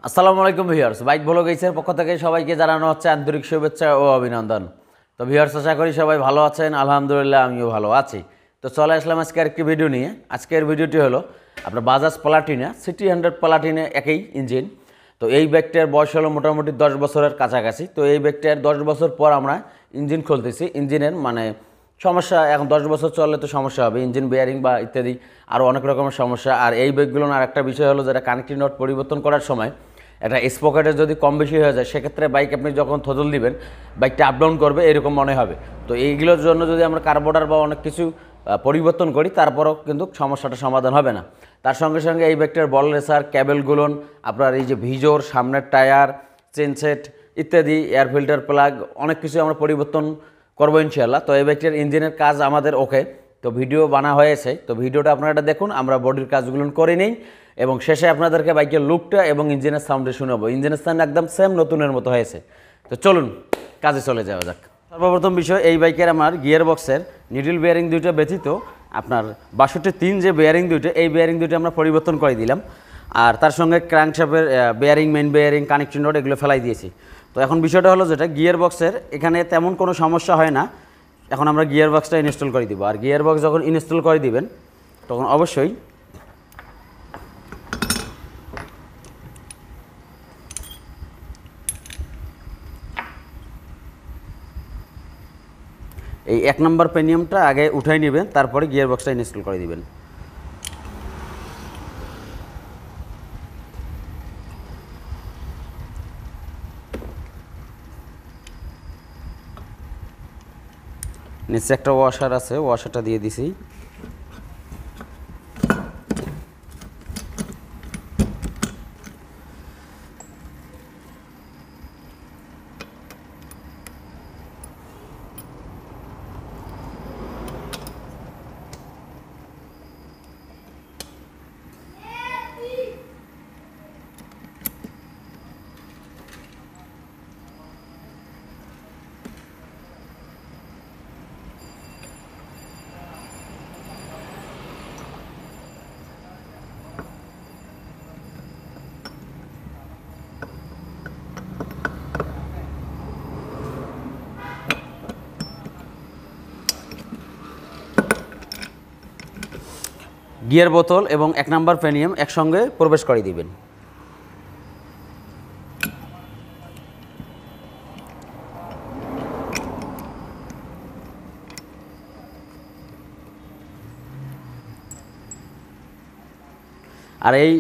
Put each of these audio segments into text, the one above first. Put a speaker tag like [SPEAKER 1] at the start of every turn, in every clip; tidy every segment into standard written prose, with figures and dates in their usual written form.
[SPEAKER 1] আসসালামু আলাইকুম viewers, bike ব্লগার্সের পক্ষ থেকে সবাইকে জানানো হচ্ছে আন্তরিক শুভেচ্ছা ও অভিনন্দন। তো ভিউয়ার্স, আশা করি সবাই ভালো আছেন। আলহামদুলিল্লাহ, আমিও ভালো আছি। তো চলে আসলাম আজকে আরেকটি ভিডিও নিয়ে। আজকের ভিডিওটি হলো আপনার বাজাজ প্লাটিনা সিটি 100 প্লাটিনা একই ইঞ্জিন। তো এই বাইকটার বয়স হলো মোটামুটি 10 বছরের কাছাকাছি। তো এই বাইকটার 10 বছর পর আমরা ইঞ্জিন খুলতেছি। ইঞ্জিনের সমস্যা, এখন 10 বছর চললে তো সমস্যা হবে, ইঞ্জিন বেয়ারিং বা ইত্যাদি আরও অনেক রকমের সমস্যা। আর এই বাইকগুলোর আর একটা বিষয় হলো, যেটা কানেক্টিং নট পরিবর্তন করার সময় একটা স্পকেটে যদি কম বেশি হয়ে যায়, সেক্ষেত্রে বাইক আপনি যখন থ্রোটল দিবেন বাইকটা আপ ডাউন করবে, এরকম মনে হবে। তো এইগুলোর জন্য যদি আমরা কার্বোরেটর বা অনেক কিছু পরিবর্তন করি, তারপরেও কিন্তু সমস্যাটা সমাধান হবে না। তার সঙ্গে সঙ্গে এই বাইকটার বল রেসার, ক্যাবেলগুলোন, আপনার এই যে ভিজোর, সামনের টায়ার, চেনসেট ইত্যাদি, এয়ার ফিল্টার প্লাগ, অনেক কিছু আমরা পরিবর্তন করবো ইনশাআল্লাহ। তো এই বাইকটার ইঞ্জিনের কাজ আমাদের ওকে, তো ভিডিও বানা হয়েছে। তো ভিডিওটা আপনারা দেখুন, আমরা বডির কাজগুলো করে নিই এবং শেষে আপনাদেরকে বাইকের লুকটা এবং ইঞ্জিনের সাউন্ডে শোনাবো। ইঞ্জিনের সাউন্ড একদম সেম নতুনের মতো হয়েছে। তো চলুন কাজে চলে যাওয়া যাক। সর্বপ্রথম বিষয়, এই বাইকের আমার গিয়ার বক্সের নিডল বেয়ারিং দুইটা ব্যতীত আপনার 62-3 যে বেয়ারিং দুইটা, এই বেয়ারিং দুইটা আমরা পরিবর্তন করে দিলাম। আর তার সঙ্গে ক্র্যাঙ্কশ্যাফটের bearing, main bearing, connection rod এগুলো ফেলাই দিয়েছি। তো এখন বিষয়টা হলো যেটা, গিয়ার বক্সের এখানে তেমন কোনো সমস্যা হয় না। এখন আমরা গিয়ার বক্সটা ইনস্টল করে দিব। আর গিয়ার বক্স যখন ইনস্টল করে দিবেন, তখন অবশ্যই এই 1 নম্বর পেনিয়ামটা আগে উঠাই নেবেন, তারপরে গিয়ার বক্সটা ইনস্টল করে দিবেন। নিচে একটা ওয়াশার আছে, ওয়াশারটা দিয়ে দিছি। গিয়ার বোতল এবং 1 নম্বর পেনিয়াম একসঙ্গে প্রবেশ করে দিবেন। আর এই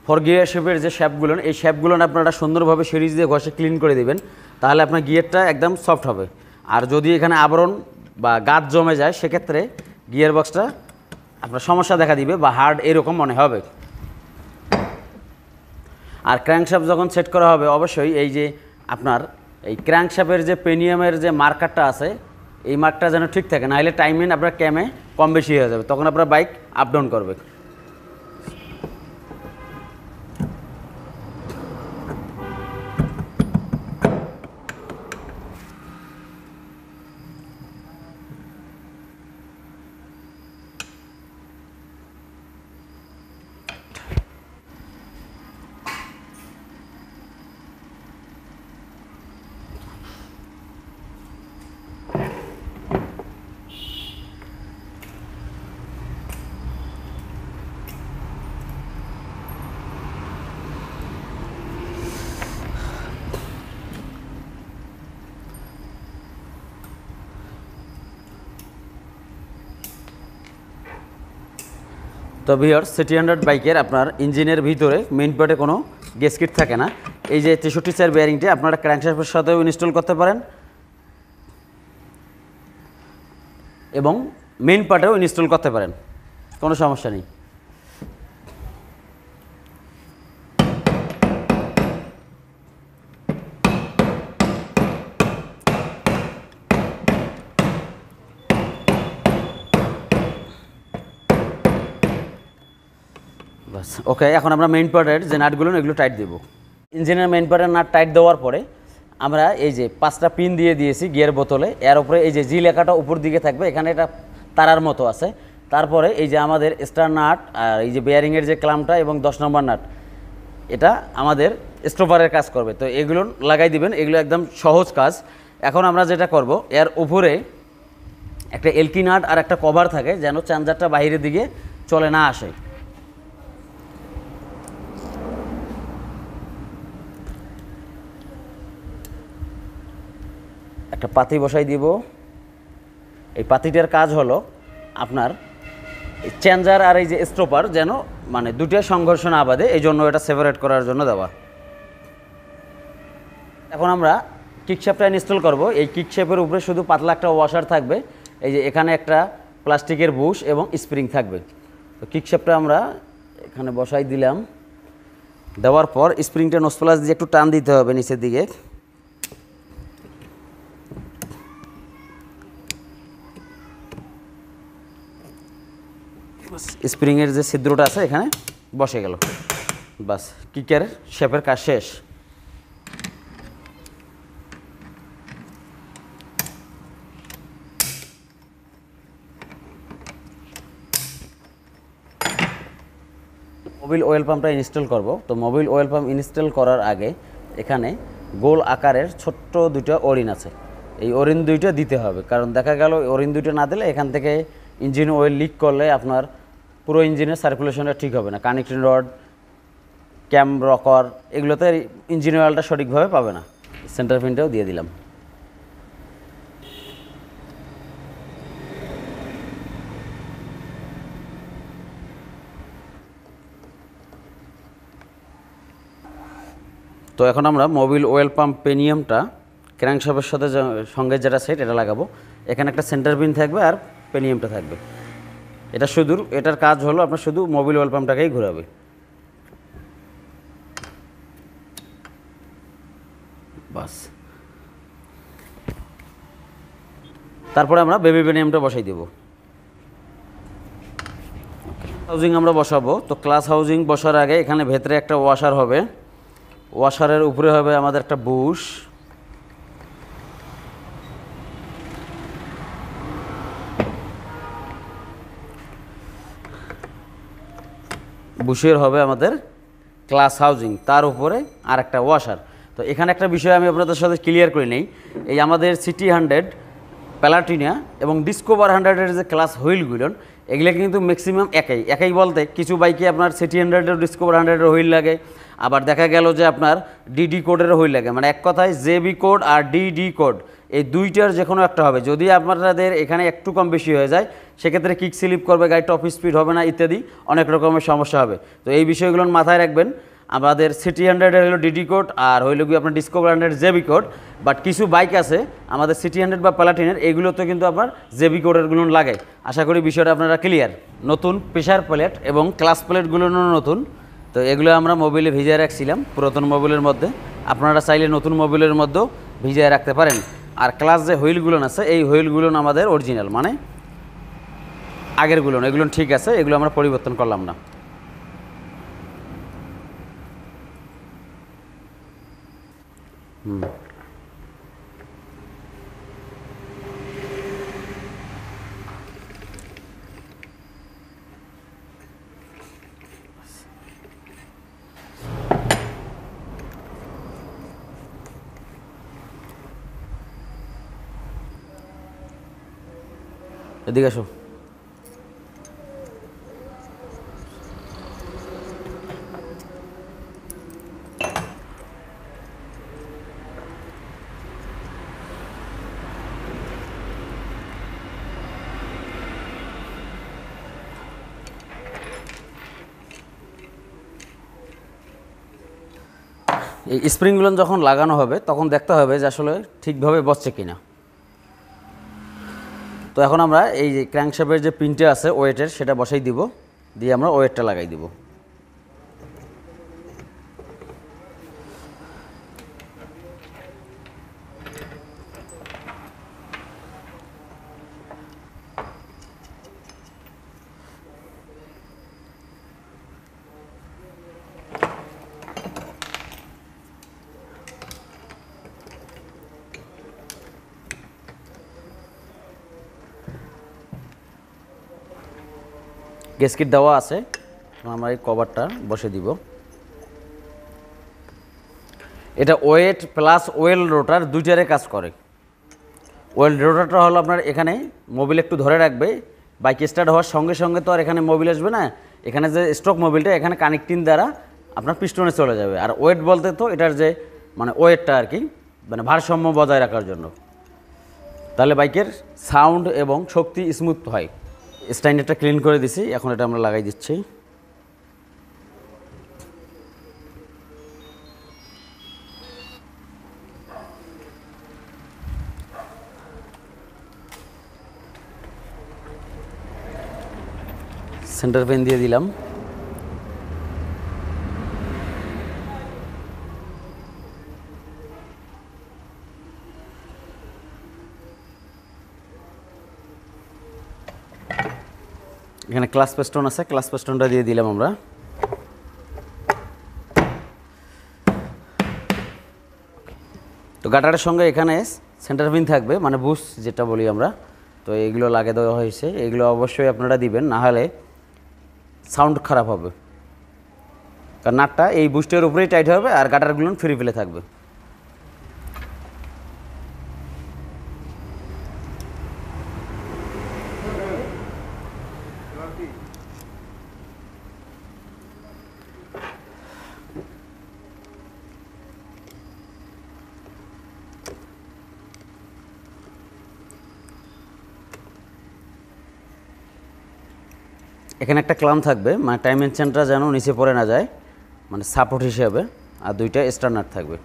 [SPEAKER 1] 4 গিয়ার শেপের যে শ্যাপগুলো, এই শ্যাপগুলো আপনারা সুন্দরভাবে সিরিজ দিয়ে ঘষে ক্লিন করে দিবেন, তাহলে আপনার গিয়ারটা একদম সফট হবে। আর যদি এখানে আবরণ বা গাদ জমে যায়, সেক্ষেত্রে গিয়ার বক্সটা আপনার সমস্যা দেখা দিবে বা হার্ড এরকম মনে হবে। আর ক্র্যাঙ্কশ্যাফট যখন সেট করা হবে, অবশ্যই এই যে আপনার এই ক্র্যাঙ্কশ্যাফটের যে পেনিয়ামের যে মার্কারটা আছে, এই মার্কটা যেন ঠিক থাকে, নাহলে টাইমিং আপনার ক্যামে কম বেশি হয়ে যাবে, তখন আপনার বাইক আপ ডাউন করবে। তো ভিউয়ার্স, সিটি 100 বাইকের আপনার ইঞ্জিনের ভিতরে মেইন পার্টে কোনো গ্যাসকিট থাকে না। এই যে 63 বেয়ারিংটি আপনারা ক্র্যাঙ্কশ্যাফটের সাথেও ইনস্টল করতে পারেন এবং মেইন পার্টেও ইনস্টল করতে পারেন, কোনো সমস্যা নেই। বাস ওকে। এখন আমরা মেইন পার্টের যে নাটগুলো, এগুলো টাইট দেব। ইঞ্জিনের মেইন পার্টের নাট টাইট দেওয়ার পরে আমরা এই যে 5টা পিন দিয়ে দিয়েছি গিয়ার বোতলে। এর উপরে এই যে জি লেখাটা উপর দিকে থাকবে, এখানে এটা তারার মতো আছে। তারপরে এই যে আমাদের স্টার নাট আর এই যে বেয়ারিংয়ের যে ক্লামটা এবং 10 নম্বর নাট, এটা আমাদের স্টোপারের কাজ করবে। তো এগুলো লাগাই দিবেন, এগুলো একদম সহজ কাজ। এখন আমরা যেটা করব, এর উপরে একটা এলকি নাট আর একটা কভার থাকে যেন চার্জারটা বাইরের দিকে চলে না আসে। একটা পাতি বসাই দিব। এই পাতিটার কাজ হলো আপনার চেঞ্জার আর এই যে স্টোপার যেন মানে দুটো সংঘর্ষ না বাঁধে, এই জন্য এটা সেপারেট করার জন্য দেওয়া। এখন আমরা কিকশ্যাপটা ইনস্টল করব। এই কিকশ্যাপের উপরে শুধু পাতলা একটা ওয়াশার থাকবে, এই যে এখানে একটা প্লাস্টিকের বুশ এবং স্প্রিং থাকবে। তো কিকশ্যাপটা আমরা এখানে বসাই দিলাম। দেওয়ার পর স্প্রিংটা নোজ প্লাস দিয়ে একটু টান দিতে হবে নিচের দিকে। স্প্রিংয়ের যে ছিদ্রটা আছে এখানে বসে গেল, বাস কিকের শেপের কাজ শেষ। মোবিল অয়েল পাম্পটা ইনস্টল করব। তো মোবিল অয়েল পাম্প ইনস্টল করার আগে এখানে গোল আকারের ছোট্ট দুটো ওরিন আছে, এই ওরিন দুইটা দিতে হবে। কারণ দেখা গেল ওরিন দুইটা না দিলে এখান থেকে ইঞ্জিন অয়েল লিক করলে আপনার পুরো ইঞ্জিনের সার্কুলেশনটা ঠিক হবে না। কানেক্টিং রড, ক্যাম রকার, এগুলোতে ইঞ্জিন অয়েলটা সঠিকভাবে পাবে না। সেন্টার পিনটাও দিয়ে দিলাম। তো এখন আমরা মোবিল অয়েল পাম্প পেনিয়ামটা ক্র্যাঙ্কশ্যাফটের সাথে সঙ্গে যেটা সেট এটা লাগাবো। এখানে একটা সেন্টার পিন থাকবে আর পেনিয়ামটা থাকবে। এটা শুধু এটার কাজ হলো আপনার শুধু মোবিল অয়েল পাম্পটাকেই ঘোরাবে, বাস। তারপরে আমরা বেবি পেনিয়ামটা বসাই দেব। হাউজিং আমরা বসাবো। তো ক্লাস হাউজিং বসার আগে এখানে ভেতরে একটা ওয়াশার হবে, ওয়াশারের উপরে হবে আমাদের একটা বুশ, বুশের হবে আমাদের ক্লাস হাউজিং, তার উপরে আর একটা ওয়াশার। তো এখানে একটা বিষয় আমি আপনাদের সাথে ক্লিয়ার করে নেই। এই আমাদের সিটি 100, প্লাটিনা এবং ডিসকভার 100-এর যে ক্লাস হুইলগুলো, এগুলো কিন্তু ম্যাক্সিমাম একই বলতে কিছু বাইকে আপনার সিটি 100-এর ডিসকভার 100-এর হুইল লাগে, আবার দেখা গেল যে আপনার ডিডি কোডের হুইল লাগে। মানে এক কথায় জেবি কোড আর ডিডি কোড এই দুইটার যে কোনো একটা হবে। যদি আপনাদের এখানে একটু কম বেশি হয়ে যায় সেক্ষেত্রে কিক স্লিপ করবে, গাড়ি টপ স্পিড হবে না, ইত্যাদি অনেক রকমের সমস্যা হবে। তো এই বিষয়গুলো মাথায় রাখবেন। আমাদের সিটি 100-এর হলো ডিডি কোড আর হইল কি আপনার ডিসকভার 100 জেবি কোড। বাট কিছু বাইক আছে আমাদের সিটি 100 বা প্লাটিনের, এগুলোতে কিন্তু আপনার জেবি কোডেরগুলো লাগে। আশা করি বিষয়টা আপনারা ক্লিয়ার। নতুন প্রেশার প্লেট এবং ক্লাস প্লেটগুলো নতুন। তো এগুলো আমরা মোবিলে ভিজিয়ে রাখছিলাম পুরাতন মোবিলের মধ্যে, আপনারা চাইলে নতুন মোবিলের মধ্যেও ভিজিয়ে রাখতে পারেন। আর ক্লাস যে হুইলগুলো আছে এই হুইলগুলো আমাদের অরিজিনাল, মানে আগেরগুলো, এগুলো ঠিক আছে, এগুলো আমরা পরিবর্তন করলাম না। এদিকে আসো। এই স্প্রিংগুলো যখন লাগানো হবে তখন দেখতে হবে যে আসলে ঠিকভাবে বসছে কিনা। তো এখন আমরা এই যে ক্র্যাঙ্কশ্যাফটের যে পিনটা আছে ওয়েটের, সেটা বসাই দিব, দিয়ে আমরা ওয়েটটা লাগাই দিব। গ্যাসকিট দেওয়া আছে, আমরা এই কভারটা বসে দিব। এটা ওয়েট প্লাস ওয়েল রোটার দুইটারে কাজ করে। ওয়েল রোটারটা হলো আপনার এখানে মোবিল একটু ধরে রাখবে, বাইক স্টার্ট হওয়ার সঙ্গে সঙ্গে তো আর এখানে মোবিল আসবে না, এখানে যে স্ট্রোক মোবিলটা এখানে কানেক্টিং দ্বারা আপনার পিস্টনে চলে যাবে। আর ওয়েট বলতে তো এটার যে মানে ওয়েটটা আর কি, মানে ভারসাম্য বজায় রাখার জন্য, তাহলে বাইকের সাউন্ড এবং শক্তি স্মুথ হয়। স্টাইনারটা ক্লিন করে দিছি, এখন এটা আমরা লাগাই দিচ্ছি। সেন্টার পেন দিয়ে দিলাম। এখানে ক্লাস পেস্টন আছে, ক্লাস পেস্টনটা দিয়ে দিলাম আমরা। তো গাটারের সঙ্গে এখানে সেন্টার পিন থাকবে, মানে বুশ যেটা বলি আমরা। তো এগুলো লাগিয়ে দেওয়া হয়েছে, এগুলো অবশ্যই আপনারা দিবেন, না হলে সাউন্ড খারাপ হবে। কারণ নাটটা এই বুস্টের উপরেই টাইট হবে আর গাটারগুলো ফ্রি ফেলে থাকবে। এখানে একটা ক্লাম থাকবে, মানে টাইমিং চেনটা যেন নিচে পড়ে না যায়, মানে সাপোর্ট হিসেবে। আর দুইটা স্টার্নার থাকবে।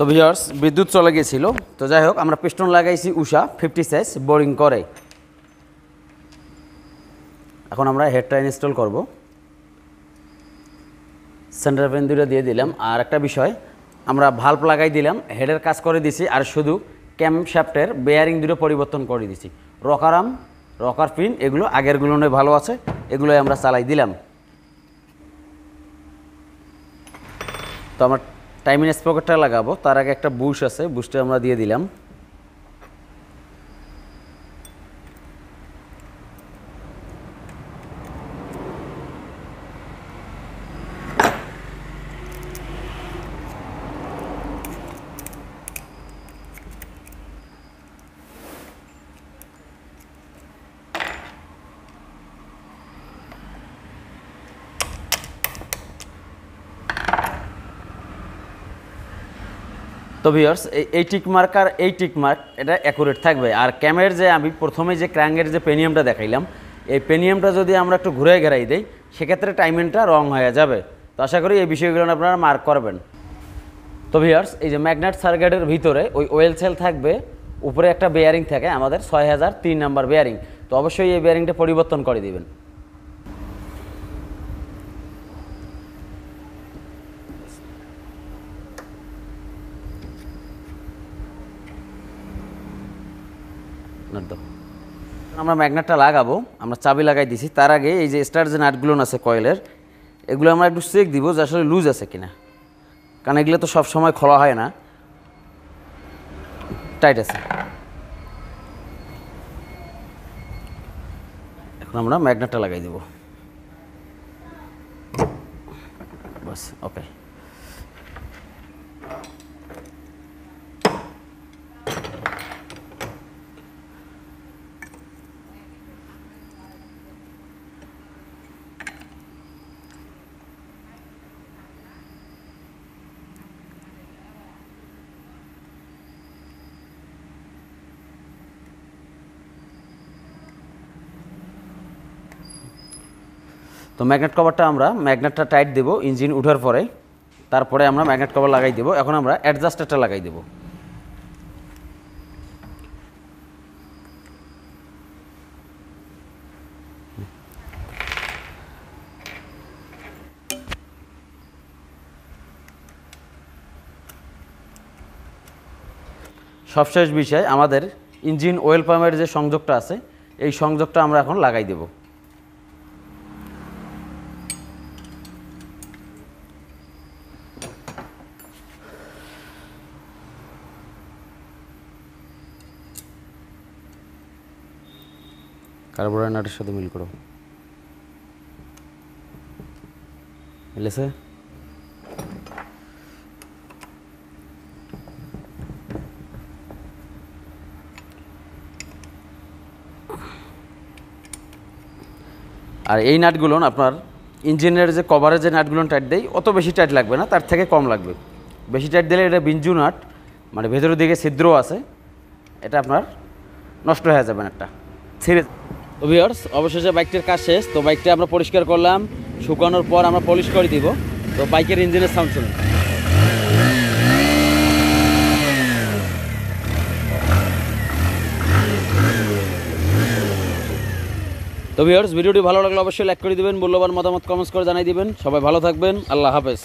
[SPEAKER 1] তো ভিউয়ার্স, বিদ্যুৎ চলে গিয়েছিল, তো যাই হোক আমরা পিস্টন লাগাইছি উষা 50 সাইজ বোরিং করে। এখন আমরা হেডটা ইনস্টল করব। সেন্টার পেন দুটো দিয়ে দিলাম। আর একটা বিষয়, আমরা ভাল্ব লাগাই দিলাম, হেডের কাজ করে দিছি, আর শুধু ক্যাম শ্যাফটের বেয়ারিং দুটো পরিবর্তন করে দিছি। রকার আর্ম, রকার পিন এগুলো আগেরগুলো নয় ভালো আছে, এগুলোই আমরা চালাই দিলাম। তো আমরা টাইমিং স্পকেটটা লাগাবো, তার আগে একটা বুশ আছে, বুশটা আমরা দিয়ে দিলাম। তো ভিউয়ার্স, এই টিক মার্ক আর এই টিক মার্ক এটা অ্যাকুরেট থাকবে। আর ক্যামের যে আমি প্রথমে যে ক্র্যাঙ্কের যে পেনিয়ামটা দেখাইলাম, এই পেনিয়ামটা যদি আমরা একটু ঘুরে ঘেরাই দিই, সেক্ষেত্রে টাইমিংটা রং হয়ে যাবে। তো আশা করি এই বিষয়গুলো আপনারা মার্ক করবেন। তো ভিউয়ার্স, এই যে ম্যাগনেট সার্কিটের ভিতরে ওই ওয়েল সেল থাকবে, উপরে একটা বেয়ারিং থাকে আমাদের 6003 নাম্বার বেয়ারিং। তো অবশ্যই এই বেয়ারিংটা পরিবর্তন করে দিবেন। আমরা ম্যাগনেটটা লাগাবো, আমরা চাবি লাগাই দিছি। তার আগে এই যে স্টার যে নাটগুলো আছে কয়েলের, এগুলো আমরা একটু চেক দিব যে আসলে লুজ আছে কিনা, কারণ এগুলো তো সব সময় খোলা হয় না, টাইট আছে। এখন আমরা ম্যাগনেটটা লাগাই দেব, বাস। ওকে, তো ম্যাগনেট কভারটা আমরা ম্যাগনেটটা টাইট দেব ইঞ্জিন উঠার পরে, তারপরে আমরা ম্যাগনেট কভার লাগাই দেব। এখন আমরা অ্যাডজাস্টারটা লাগাই দেব। সবশেষ বিষয়, আমাদের ইঞ্জিন অয়েল পাম্পের যে সংযোগটা আছে, এই সংযোগটা আমরা এখন লাগাই দেব। কার্বোরেটর নাটের সাথে মিল করো। মিলেছে? আর এই নাটগুলো আপনার ইঞ্জিনের যে কভারের যে নাটগুলো টাইট দেয় অত বেশি টাইট লাগবে না, তার থেকে কম লাগবে। বেশি টাইট দিলে এটা বিঞ্জু নাট, মানে ভেতরের দিকে ছিদ্র আছে, এটা আপনার নষ্ট হয়ে যাবে নাটটা ছিঁড়ে। তো ভিউয়ার্স, অবশেষে বাইকটির কাজ শেষ। তো বাইকটা আমরা পরিষ্কার করলাম, শুকানোর পর আমরা পলিশ করে দিব। তো বাইকের ইঞ্জিনের সাউন্ড শুনুন। তো ভিউয়ার্স, ভিডিওটি ভালো লাগলে অবশ্যই লাইক করে দিবেন, মূল্যবান মতামত কমেন্টস করে জানিয়ে দিবেন। সবাই ভালো থাকবেন, আল্লাহ হাফেজ।